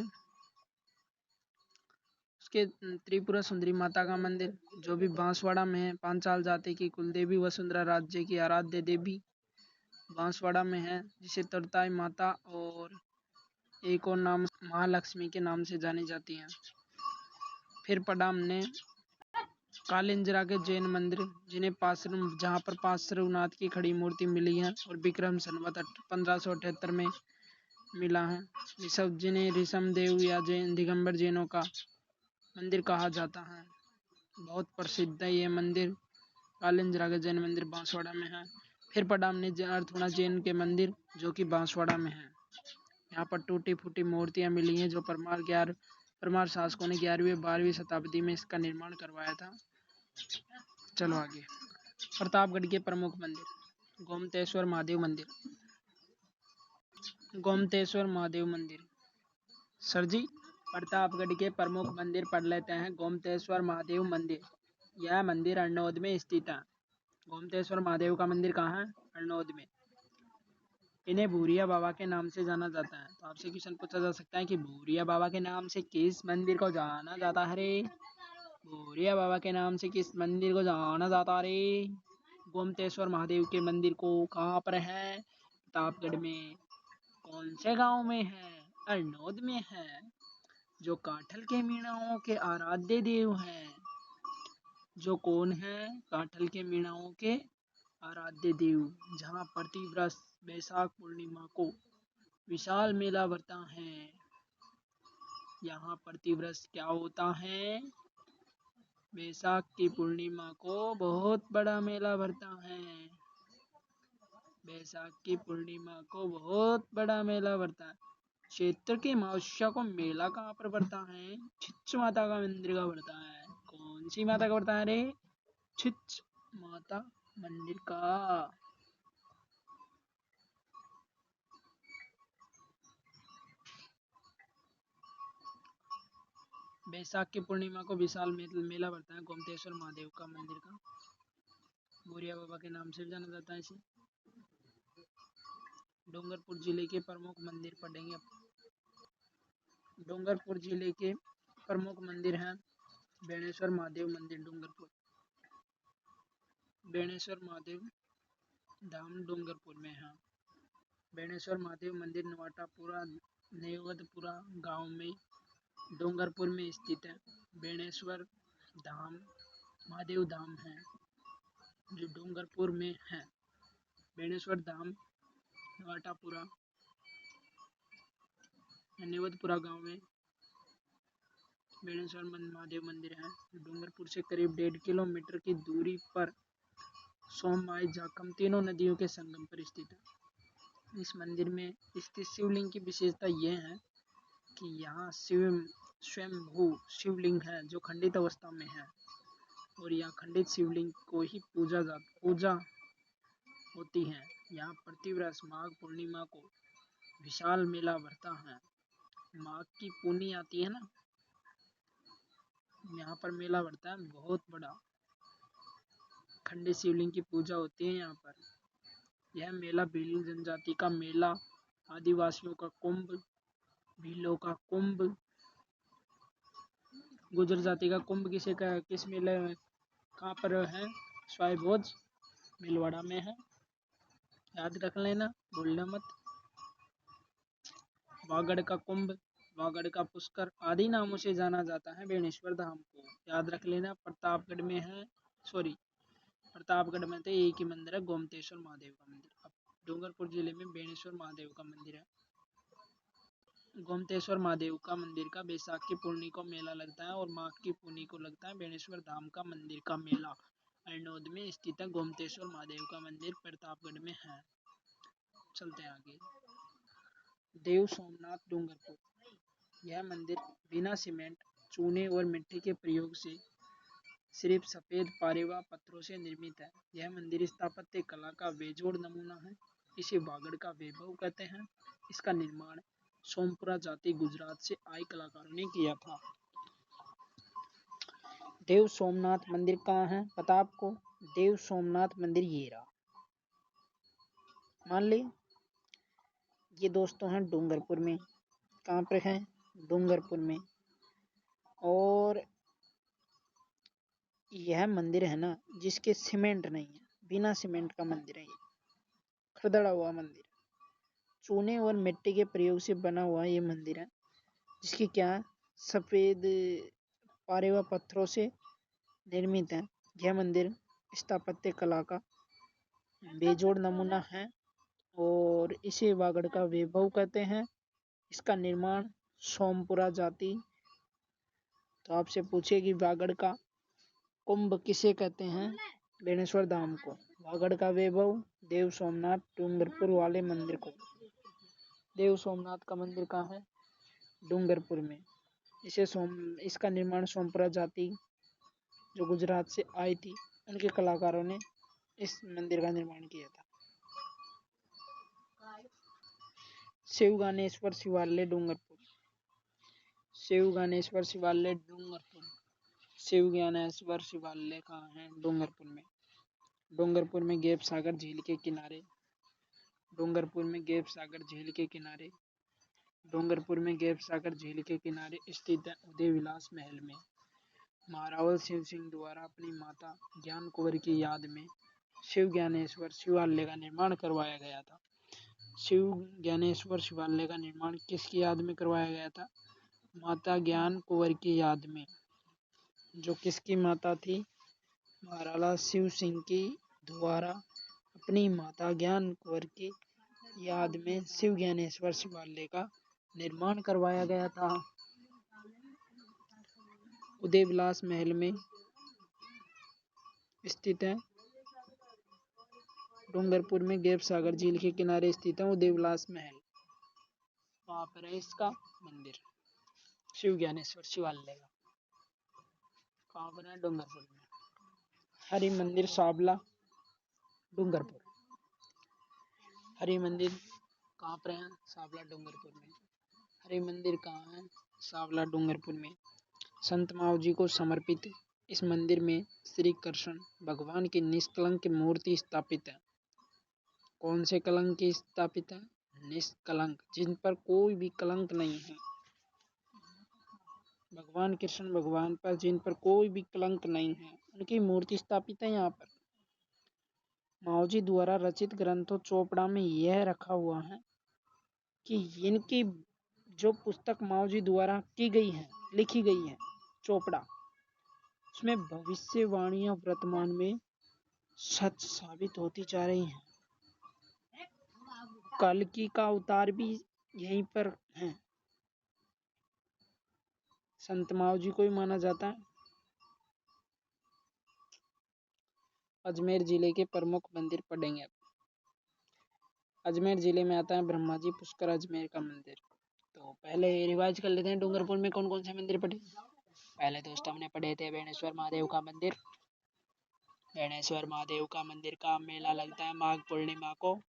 उसके त्रिपुरा सुंदरी माता का मंदिर जो भी बांसवाड़ा में है। पांचाल जाति की कुलदेवी वसुंधरा राज्य की आराध्य देवी बांसवाड़ा में है, जिसे तुरताई माता और एक और नाम महालक्ष्मी के नाम से जानी जाती हैं। फिर पढ़ा हमने कालिंजरा के जैन मंदिर जहाँ पर पार्श्वनाथ की खड़ी मूर्ति मिली है और विक्रम संवत 1578 में मिला है। ऋषभ देव या दिगंबर जैनों का मंदिर कहा जाता है। बहुत प्रसिद्ध है ये मंदिर। कालिंजरा के जैन मंदिर बांसवाड़ा में है। फिर पढ़ा हमने अर्थुणा जैन के मंदिर जो कि बांसवाड़ा में है। यहाँ पर टूटी फूटी मूर्तियां मिली हैं जो परमार शासकों ने 11वीं और 12वीं शताब्दी में इसका निर्माण करवाया था। चलो आगे। प्रतापगढ़ के प्रमुख मंदिर। गोमतेश्वर महादेव मंदिर। गोमतेश्वर महादेव मंदिर। सर जी, प्रतापगढ़ के प्रमुख मंदिर पढ़ लेते हैं। गोमतेश्वर महादेव मंदिर, यह मंदिर अरनोद में स्थित है। गोमतेश्वर महादेव का मंदिर कहाँ है? अरनोद में। इन्हें भूरिया बाबा के नाम से जाना जाता है। तो आपसे क्वेश्चन पूछा जा सकता है कि भूरिया बाबा के नाम से किस मंदिर को जाना जाता है रे? भूरिया बाबा के नाम से किस मंदिर को जाना जाता रे? गोमतेश्वर महादेव के मंदिर को कहाँ पर है? प्रतापगढ़ में। कौन से गांव में है? अरनोद में है। जो काठल के मीणाओं के आराध्य देव हैं। जो कौन है? काठल के मीणाओं के आराध्य देव। जहाँ प्रतिवर्ष बैसाख पूर्णिमा को विशाल मेला भरता है। यहाँ प्रतिवर्ष क्या होता है? बैसाख की पूर्णिमा को बहुत बड़ा मेला भरता है। बैसाख की पूर्णिमा को बहुत बड़ा मेला भरता है। क्षेत्र के महोत्सव को मेला कहाँ पर भरता है? छिच्छ माता का मंदिर का भरता है। कौन सी माता का भरता है रे? छिच्छ माता मंदिर का। बैसाख की पूर्णिमा को विशाल मेला भरता है गोमतेश्वर महादेव का मंदिर का। भूरिया बाबा के नाम से भी जाना जाता है इसे। डूंगरपुर जिले के प्रमुख मंदिर पढ़ेंगे। डूंगरपुर जिले के प्रमुख मंदिर हैं बेणेश्वर महादेव मंदिर डूंगरपुर। बेणेश्वर महादेव धाम डूंगरपुर में है। बेणेश्वर महादेव मंदिर नवाटापुरा नेवदपुरा गांव में डूंगरपुर में स्थित है। बेणेश्वर धाम महादेव धाम है जो डूंगरपुर में है। बेणेश्वर धाम नवाटापुरा नेवदपुरा गांव में बेणेश्वर महादेव मंदिर है। डूंगरपुर से करीब 1.5 किलोमीटर की दूरी पर सोम माई जाकम तीनों नदियों के संगम पर स्थित है। इस मंदिर में स्थित शिवलिंग की विशेषता यह है कि यहाँ स्वयंभू शिवलिंग है जो खंडित अवस्था में है और यहाँ खंडित शिवलिंग को ही पूजा होती है। यहाँ प्रतिवर्ष माघ पूर्णिमा को विशाल मेला भरता है। माघ की पूर्णी आती है ना, यहाँ पर मेला भरता है बहुत बड़ा। खंडित शिवलिंग की पूजा होती है यहाँ पर। यह मेला भील जनजाति का मेला, आदिवासियों का कुंभ, भीलों का कुंभ, गुजर जाति का कुंभ किस मेले में कहाँ पर है? स्वाय भोज भीलवाड़ा में है। याद रख लेना, भूलना मत। वागड़ का कुंभ, वागड़ का पुष्कर आदि नामों से जाना जाता है बेणेश्वर धाम को। याद रख लेना। प्रतापगढ़ में है, प्रतापगढ़ में तो एक ही मंदिर है, गोमतेश्वर महादेव का मंदिर। अब डूंगरपुर जिले में बेणेश्वर महादेव का मंदिर है। गोमतेश्वर महादेव का मंदिर का बैसाख की पूर्णी को मेला लगता है और माघ की पूर्णी को लगता है बेणेश्वर धाम का मंदिर का मेला। अरनोद में स्थित है गोमतेश्वर महादेव का मंदिर प्रतापगढ़ में है। चलते हैं आगे। देव सोमनाथ डूंगरपुर, यह मंदिर बिना सीमेंट, चूने और मिट्टी के प्रयोग से सिर्फ सफेद पारे व पत्थरों से निर्मित है। यह मंदिर स्थापत्य कला का बेजोड़ नमूना है। इसे वागड़ का वैभव कहते हैं। इसका निर्माण सोमपुरा जाति गुजरात से आए कलाकारों ने किया था। देव सोमनाथ मंदिर कहाँ है पता आपको? देव सोमनाथ मंदिर ये रहा, मान ली। ये दोस्तों हैं डूंगरपुर में। कहाँ पर है? डूंगरपुर में। और यह मंदिर है ना जिसके सीमेंट नहीं है, बिना सीमेंट का मंदिर है ये, खरदड़ा हुआ मंदिर, चूने और मिट्टी के प्रयोग से बना हुआ ये मंदिर है जिसकी क्या सफेद पारे व पत्थरों से निर्मित है। यह मंदिर स्थापत्य कला का बेजोड़ नमूना है और इसे वागड़ का वैभव कहते हैं। इसका निर्माण सोमपुरा जाति। तो आपसे पूछे कि वागड़ का कुंभ किसे कहते हैं? बेणेश्वर धाम को। वागड़ का वैभव देव सोमनाथ डूंगरपुर वाले मंदिर को। देव सोमनाथ का मंदिर कहाँ है? डूंगरपुर में। इसका निर्माण सोमपुरा जाति जो गुजरात से आई थी उनके कलाकारों ने इस मंदिर का निर्माण किया था? शिव ज्ञानेश्वर शिवालय डूंगरपुर। शिव ज्ञानेश्वर शिवालय डूंगरपुर। शिव ज्ञानेश्वर शिवालय कहाँ है? डूंगरपुर में। डूंगरपुर में गैप सागर झील के किनारे। डूंगरपुर में गैप सागर झील के किनारे। डूंगरपुर में गैप सागर झील के किनारे स्थित है उदय विलास महल में महारावल शिव सिंह द्वारा अपनी माता ज्ञान कुंवर की याद में शिव ज्ञानेश्वर शिवालय का निर्माण करवाया गया था। शिव ज्ञानेश्वर शिवालय का निर्माण किसकी याद में करवाया गया था? माता ज्ञान कुंवर की याद में, जो किसकी माता थी? महाराणा शिव सिंह की द्वारा अपनी माता ज्ञान कुंवर की याद में शिव ज्ञानेश्वर शिवालय का निर्माण करवाया गया था। उदय विलास महल में स्थित है। डूंगरपुर में गैप सागर झील के किनारे स्थित है उदय विलास महल। वहां पर है इसका मंदिर शिव ज्ञानेश्वर शिवालय का। कहाँ पर है? डूंगरपुर में। हरि मंदिर सावला डूंगरपुर। हरि मंदिर कहाँ पर है? सावला डूंगरपुर में। हरि मंदिर कहाँ है? सावला डूंगरपुर में। संत मावजी को समर्पित इस मंदिर में श्री कृष्ण भगवान की निष्कलंक मूर्ति स्थापित है। कौन से कलंक की स्थापित है? निष्कलंक, जिन पर कोई भी कलंक नहीं है। भगवान कृष्ण भगवान पर जिन पर कोई भी कलंक नहीं है, उनकी मूर्ति स्थापित है यहाँ पर। मावजी द्वारा रचित ग्रंथों चोपड़ा में यह रखा हुआ है कि इनकी जो पुस्तक मावजी द्वारा की गई है, लिखी गई है चोपड़ा, उसमें भविष्यवाणियां वर्तमान में सच साबित होती जा रही हैं। कल्कि का अवतार भी यहीं पर है। संत मावजी को ही माना जाता है। अजमेर जिले के प्रमुख मंदिर पढ़ेंगे। अजमेर जिले में आता है ब्रह्माजी पुष्कर अजमेर का मंदिर। तो पहले रिवाइज कर लेते हैं डूंगरपुर में कौन कौन से मंदिर पढ़े। पहले दोस्तों हमने पढ़े थे बेणेश्वर महादेव का मंदिर। बेणेश्वर महादेव का मंदिर का मेला लगता है माघ पूर्णिमा को।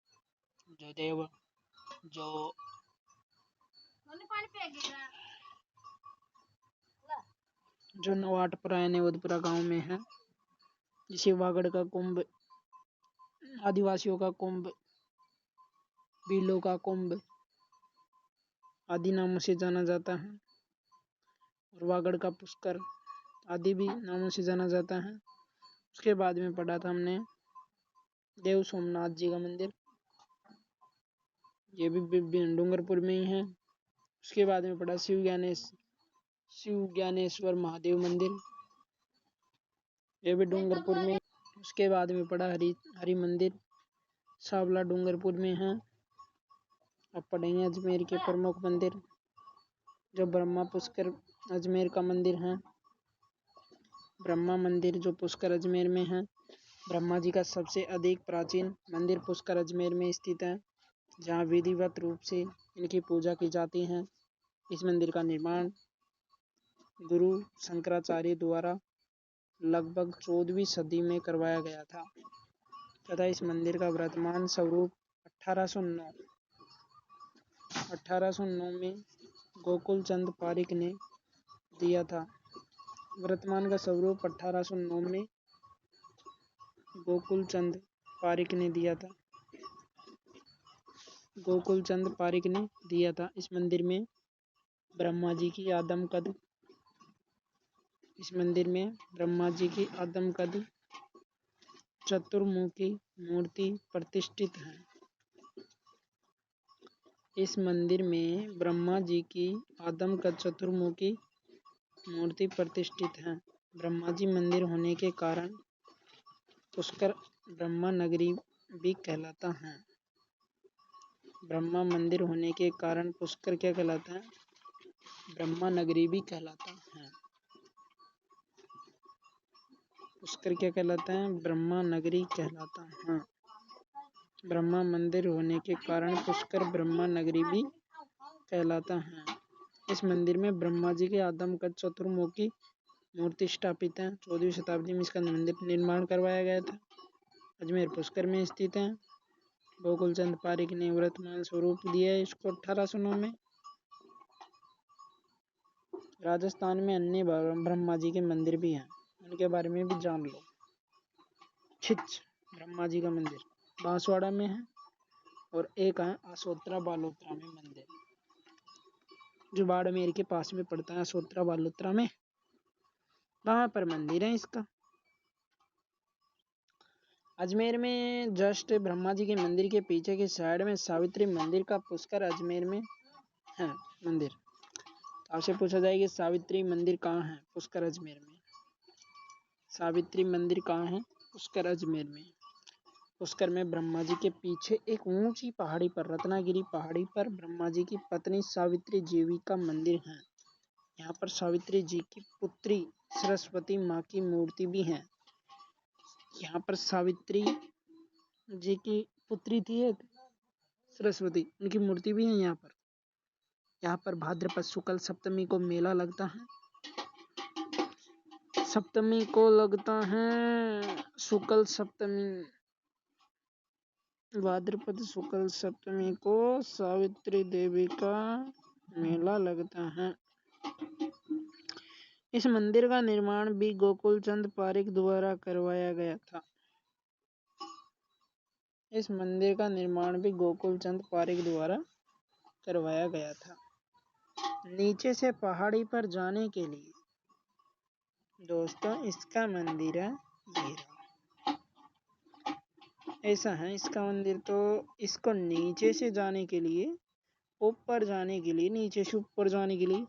जो नवाटपुरा यानी वधपुरा गांव में है, जिसे वागड़ का कुंभ, आदिवासियों का कुंभ, भीलों का कुंभ आदि नामों से जाना जाता है, और वागड़ का पुष्कर आदि भी नामों से जाना जाता है। उसके बाद में पढ़ा था हमने देव सोमनाथ जी का मंदिर, ये भी डूंगरपुर में ही है। उसके बाद में पढ़ा शिव ज्ञानेश्वर महादेव मंदिर, ये भी डूंगरपुर में। उसके बाद में पढ़ा हरि मंदिर सावला डूंगरपुर में है। अब पढ़ेंगे अजमेर के प्रमुख मंदिर, जो ब्रह्मा पुष्कर अजमेर का मंदिर है। ब्रह्मा मंदिर जो पुष्कर अजमेर में है। ब्रह्मा जी का सबसे अधिक प्राचीन मंदिर पुष्कर अजमेर में स्थित है, जहाँ विधिवत रूप से इनकी पूजा की जाती है। इस मंदिर का निर्माण गुरु शंकराचार्य द्वारा लगभग 14वीं सदी में करवाया गया था तथा इस मंदिर का वर्तमान स्वरूप 1809 में गोकुल चंद पारिक ने दिया था। वर्तमान का स्वरूप 1809 में गोकुल चंद पारिक ने दिया था। इस मंदिर में ब्रह्मा जी की आदमकद चतुर्मुखी मूर्ति प्रतिष्ठित है। इस मंदिर में ब्रह्मा जी की आदमकद चतुर्मुखी मूर्ति प्रतिष्ठित है। ब्रह्मा जी मंदिर होने के कारण पुष्कर ब्रह्मा नगरी भी कहलाता है। ब्रह्मा मंदिर होने के कारण पुष्कर क्या कहलाता है? ब्रह्मा नगरी भी कहलाता है। पुष्कर क्या कहलाता है? ब्रह्मा नगरी कहलाता है। ब्रह्मा मंदिर होने के कारण पुष्कर ब्रह्मा नगरी भी कहलाता है। इस मंदिर में ब्रह्मा जी के आदमकद चतुर्मुखी मूर्ति स्थापित है। 14वीं शताब्दी में इसका मंदिर निर्माण करवाया गया था। अजमेर पुष्कर में स्थित है। गोकुल चंद पारिक ने वर्तमान स्वरूप दिया है इसको 1809 में। राजस्थान में अन्य ब्रह्मा जी के मंदिर भी हैं, उनके बारे में भी जान लो। छिच ब्रह्मा जी का मंदिर बांसवाड़ा में है, और एक है असोत्रा बालोत्रा में मंदिर, जो बाड़मेर के पास में पड़ता है। असोत्रा बालोत्रा में वहां पर मंदिर है इसका। अजमेर में जस्ट ब्रह्मा जी के मंदिर के पीछे की साइड में सावित्री मंदिर का पुष्कर अजमेर में है मंदिर। आपसे पूछा जाए कि सावित्री मंदिर कहाँ है? पुष्कर अजमेर में। सावित्री मंदिर कहाँ है? पुष्कर अजमेर में। पुष्कर में ब्रह्मा जी के पीछे एक ऊंची पहाड़ी पर, रत्नागिरी पहाड़ी पर, ब्रह्मा जी की पत्नी सावित्री देवी का मंदिर है। यहाँ पर सावित्री जी की पुत्री सरस्वती माँ की मूर्ति भी है। यहाँ पर सावित्री जी की पुत्री थी एक सरस्वती, उनकी मूर्ति भी है यहाँ पर। यहाँ पर भाद्रपद शुक्ल सप्तमी को मेला लगता है। सप्तमी को लगता है, शुक्ल सप्तमी, भाद्रपद शुक्ल सप्तमी को सावित्री देवी का मेला लगता है। इस मंदिर का निर्माण भी गोकुल चंद पारिक द्वारा करवाया गया था। इस मंदिर का निर्माण भी गोकुल चंद पारिक द्वारा करवाया गया था। नीचे से पहाड़ी पर जाने के लिए दोस्तों इसका मंदिर है ये रहा। ऐसा है इसका मंदिर। तो इसको नीचे से जाने के लिए, ऊपर जाने के लिए, नीचे से ऊपर जाने के लिए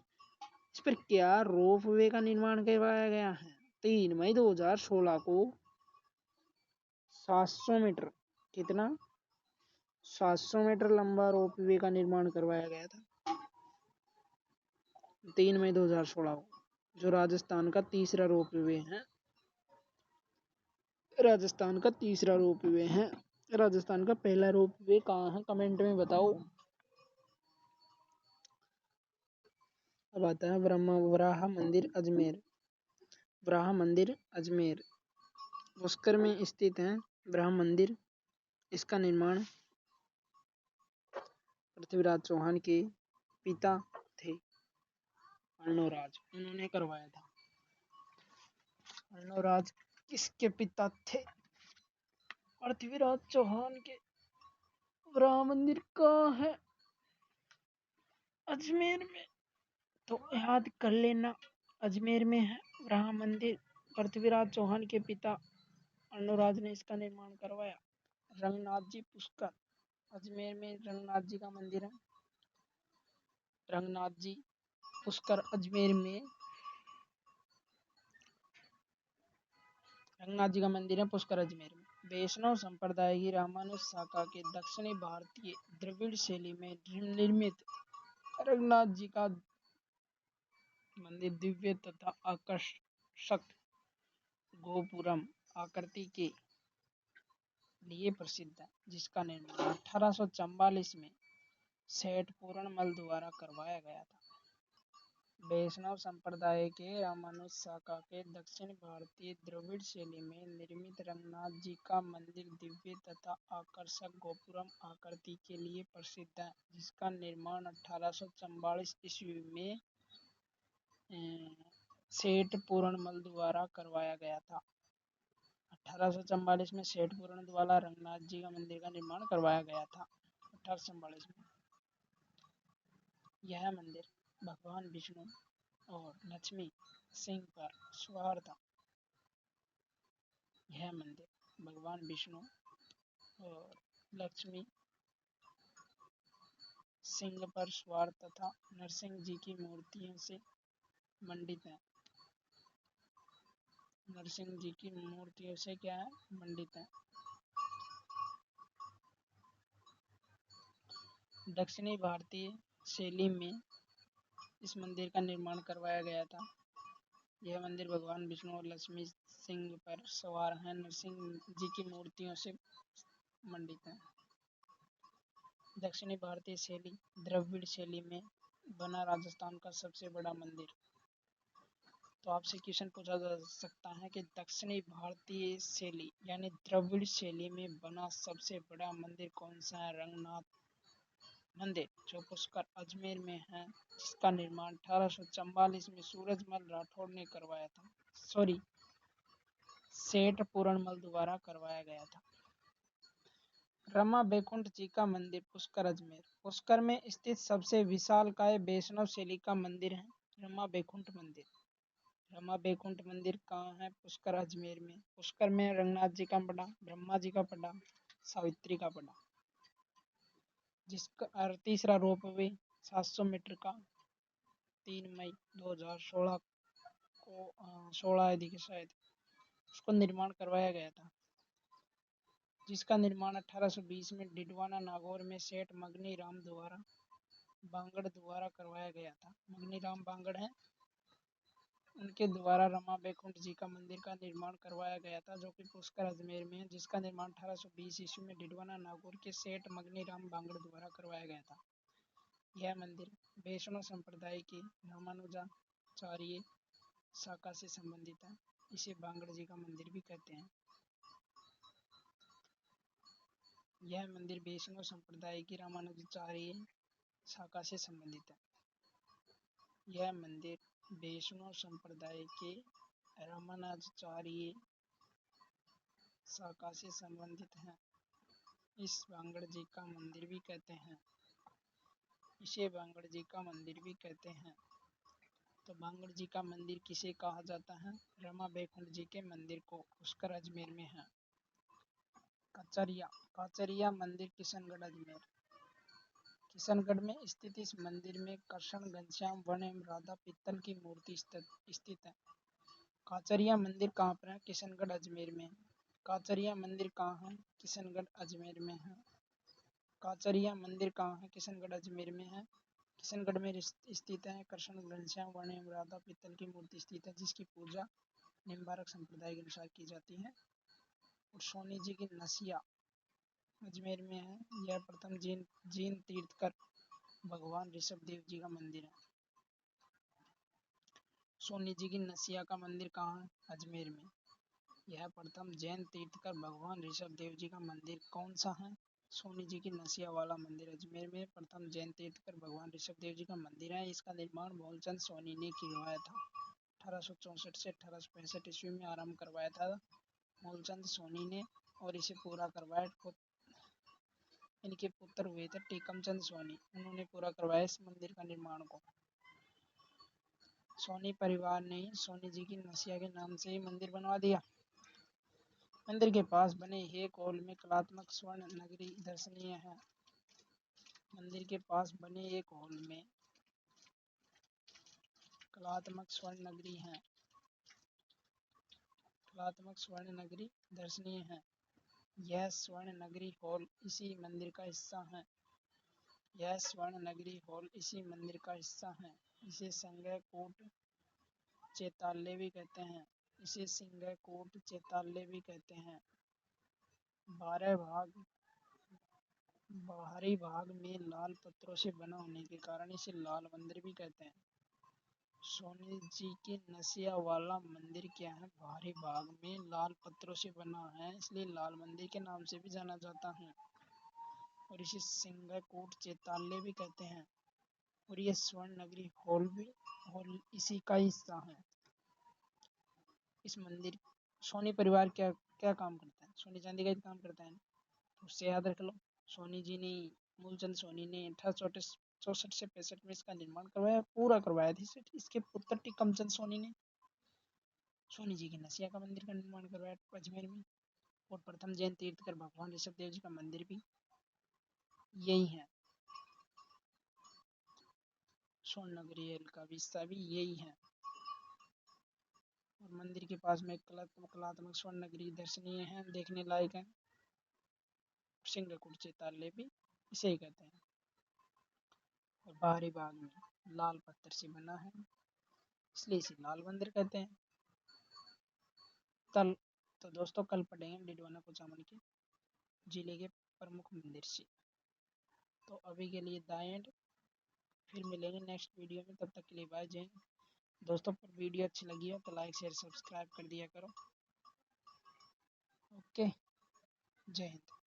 इस पर क्या रोप वे का निर्माण करवाया गया है। 3 मई 2016 को 700 मीटर, कितना 700 मीटर लंबा रोप वे का निर्माण करवाया गया था 3 मई 2016 को, जो राजस्थान का तीसरा रोप वे है। राजस्थान का तीसरा रोप वे है। राजस्थान का पहला रोप वे कहाँ है? कमेंट में बताओ। अब आता है वराह मंदिर अजमेर। वराह मंदिर अजमेर पुष्कर में स्थित है। वराह मंदिर, इसका निर्माण पृथ्वीराज चौहान के पिता थे अर्णोराज, उन्होंने करवाया था। अर्णोराज किसके पिता थे? पृथ्वीराज चौहान के। वराह मंदिर कहाँ है? अजमेर में। तो याद कर लेना, अजमेर में है वराह मंदिर। पृथ्वीराज चौहान के पिता अर्णोराज ने इसका निर्माण करवाया। रंगनाथ जी पुष्कर अजमेर में रंगनाथ जी का मंदिर है। रंगनाथ जी पुष्कर अजमेर में रंगनाथ जी का मंदिर है पुष्कर अजमेर में। वैष्णव संप्रदाय की रामानुज शाखा के दक्षिणी भारतीय द्रविड़ शैली में निर्मित रंगनाथ जी का मंदिर दिव्य तथा आकर्षक गोपुरम आकृति के लिए प्रसिद्ध है, जिसका निर्माण 1844 में सेठ पूर्णमल द्वारा करवाया गया था। वैष्णव संप्रदाय के रामानुज शाखा के दक्षिण भारतीय द्रविड़ शैली में निर्मित रंगनाथ जी का मंदिर दिव्य तथा आकर्षक गोपुरम आकृति के लिए प्रसिद्ध है, जिसका निर्माण 1844 ईस्वी में सेठ पूर्णमल द्वारा करवाया गया था। 1844 में सेठ पूर्ण द्वारा रंगनाथ जी का मंदिर का निर्माण करवाया गया था 1844 में। यह मंदिर भगवान विष्णु और लक्ष्मी सिंह पर सवार था। यह मंदिर भगवान विष्णु और लक्ष्मी सिंह पर सवार तथा नरसिंह जी की मूर्तियों से मंडित है। नरसिंह जी की मूर्तियों से क्या है? मंडित है। दक्षिणी भारतीय शैली में इस मंदिर का निर्माण करवाया गया था। यह मंदिर भगवान विष्णु और लक्ष्मी सिंह पर सवार हैं, नरसिंह जी की मूर्तियों से मंडित है। दक्षिणी भारतीय शैली द्रविड़ शैली में बना राजस्थान का सबसे बड़ा मंदिर। तो आपसे क्वेश्चन पूछा जा सकता है कि दक्षिणी भारतीय शैली यानी द्रविड़ शैली में बना सबसे बड़ा मंदिर कौन सा है? रंगनाथ मंदिर, जो पुष्कर अजमेर में है, जिसका निर्माण 1844 में सूरजमल राठौड़ ने करवाया था। सॉरी, सेठ पूरणमल द्वारा करवाया गया था। रमा बैकुंठ जी का मंदिर, पुष्कर अजमेर। पुष्कर में स्थित सबसे विशालकाय वैष्णव शैली का मंदिर है रमा बैकुंठ मंदिर। रमा बैकुंठ मंदिर कहाँ है? पुष्कर अजमेर में। पुष्कर में रंगनाथ जी का पड़ा, ब्रह्मा जी का पड़ा, सावित्री का पड़ा। जिसका तीसरा रोपवे 700 मीटर का 3 मई 2016 को 16 आदि के शायद उसको निर्माण करवाया गया था, जिसका निर्माण 1820 में डिडवाना नागौर में सेठ मगनी राम द्वारा बांगड़ द्वारा करवाया गया था। मगनी राम बांगड़ हैं, उनके द्वारा रमा बैकुंठ जी का मंदिर का निर्माण करवाया गया था, जो कि पुष्कर अजमेर में है, जिसका निर्माण 1820 ईस्वी में डिडवाना नागौर के सेठ मगनी राम बांगड़ द्वारा करवाया गया था। यह मंदिर वैष्णव संप्रदाय की रामानुजाचार्य शाखा से संबंधित है। इसे बांगड़ जी का मंदिर भी कहते हैं। यह मंदिर वैष्णव संप्रदाय की रामानुजाचार्य शाखा से संबंधित है। यह मंदिर वैष्णव संप्रदाय के रामानुजाचार्य शाखा से संबंधित है। इस बांगड़ जी का मंदिर भी कहते हैं। इसे बांगड़ जी का मंदिर भी कहते हैं। तो बांगड़ जी का मंदिर किसे कहा जाता है? रमा बैकुंठ जी के मंदिर को, पुष्कर अजमेर में है। काचरिया मंदिर, किशनगढ़ अजमेर। किशनगढ़ में स्थित इस मंदिर में कृष्ण, घनश्याम, वन एवं राधा पीतल की मूर्ति स्थित है। काचरिया मंदिर कहाँ पर है? किशनगढ़ अजमेर में। काचरिया मंदिर कहाँ है? किशनगढ़ अजमेर में है। काचरिया मंदिर कहाँ है? किशनगढ़ अजमेर में है। किशनगढ़ में स्थित है कृष्ण, घनश्याम, वन एवं राधा पीतल की मूर्ति स्थित है, जिसकी पूजा निम्बारक संप्रदाय के अनुसार की जाती है। और सोनी जी की नसिया अजमेर में है। यह प्रथम जैन तीर्थकर भगवान ऋषभ देव जी का मंदिर है। सोनी जी की नसिया का मंदिर कहाँ है? अजमेर में। यह प्रथम जैन तीर्थकर भगवान ऋषभ देव जी का मंदिर कौन सा है? सोनी जी की नसिया वाला मंदिर अजमेर में प्रथम जैन तीर्थकर भगवान ऋषभ देव जी का मंदिर है। इसका निर्माण मूलचंद सोनी ने करवाया था। 1864 से 1865 ईस्वी में आरंभ करवाया था मूलचंद सोनी ने, और इसे पूरा करवाया इनके पुत्र हुए थे टीकमचंद सोनी। उन्होंने पूरा करवाया इस मंदिर का निर्माण को। सोनी परिवार ने सोनी जी की नसिया के नाम से ही मंदिर बनवा दिया। मंदिर के पास बने एक हॉल में कलात्मक स्वर्ण नगरी दर्शनीय है। मंदिर के पास बने एक हॉल में कलात्मक स्वर्ण नगरी है। कलात्मक स्वर्ण नगरी दर्शनीय है। यह स्वर्ण नगरी हॉल इसी मंदिर का हिस्सा है। यह स्वर्ण नगरी हॉल इसी मंदिर का हिस्सा है। इसे सिंहकोट चैताल्य भी कहते हैं। इसे सिंहकोट चैताल्य भी कहते हैं। 12 भाग बाहरी भाग में लाल पत्थरों से बना होने के कारण इसे लाल मंदिर भी कहते हैं। सोनी जी की नसिया वाला मंदिर क्या है? बाहरी भाग में लाल पत्थरों से बना है, इसलिए लाल मंदिर के नाम से भी जाना जाता है। और इसे सिंहकोट चैताल्य भी कहते हैं। और ये स्वर्ण नगरी हॉल इसी का हिस्सा है। इस मंदिर सोनी परिवार क्या क्या काम करता है? सोनी चांदी का ही काम करता है ना, तो उससे याद रख लो। सोनी जी ने, मूलचंद सोनी ने 1864 से 65 में इसका निर्माण करवाया, पूरा करवाया था। इसके पुत्र टीकमचंद सोनी ने सोनी जी की नसिया का मंदिर का निर्माण करवाया अजमेर में। और प्रथम जैन तीर्थकर भगवान ऋषभ देव जी का मंदिर भी यही है। स्वर्ण नगरी का हिस्सा भी यही है। और मंदिर के पास में कलात्मक स्वर्ण नगरी दर्शनीय है, देखने लायक है। सिंहकोट चैताल्य भी इसे ही कहते हैं। और बाहरी भाग में लाल पत्थर से बना है, इसलिए इसे लाल मंदिर कहते हैं। कल तो दोस्तों कल पढ़ेंगे डिडवाना कुचामन के जिले के प्रमुख मंदिर से। तो अभी के लिए दाएं, फिर मिलेंगे नेक्स्ट वीडियो में। तब तक के लिए बाय, जय हिंद। दोस्तों, पर वीडियो अच्छी लगी हो तो लाइक शेयर सब्सक्राइब कर दिया करो। ओके, जय हिंद।